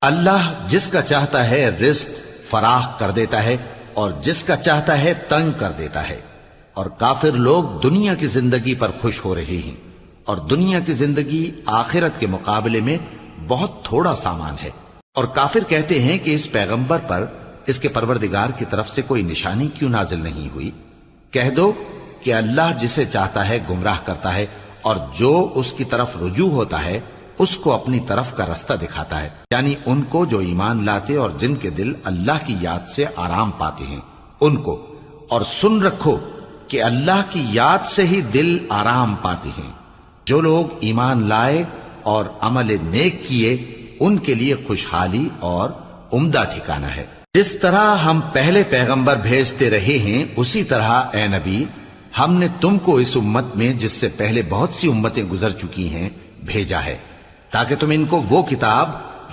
अल्लाह जिसका चाहता है रिज्क फराख कर देता है और जिसका चाहता है तंग कर देता है। और काफिर लोग दुनिया की जिंदगी पर खुश हो रहे हैं और दुनिया की जिंदगी आखिरत के मुकाबले में बहुत थोड़ा सामान है। और काफिर कहते हैं कि इस पैगंबर पर इसके परवरदिगार की तरफ से कोई निशानी क्यों नाजिल नहीं हुई। कह दो कि अल्लाह जिसे चाहता है गुमराह करता है और जो उसकी तरफ रुजू होता है उसको अपनी तरफ का रास्ता दिखाता है, यानी उनको जो ईमान लाते और जिनके दिल अल्लाह की याद से आराम पाते हैं उनको। और सुन रखो कि अल्लाह की याद से ही दिल आराम पाते हैं। जो लोग ईमान लाए और अमल नेक किए उनके लिए खुशहाली और उम्दा ठिकाना है। जिस तरह हम पहले पैगंबर भेजते रहे हैं उसी तरह ए नबी हमने तुमको इस उम्मत में जिससे पहले बहुत सी उम्मतें गुजर चुकी हैं भेजा है, ताकि तुम इनको वो किताब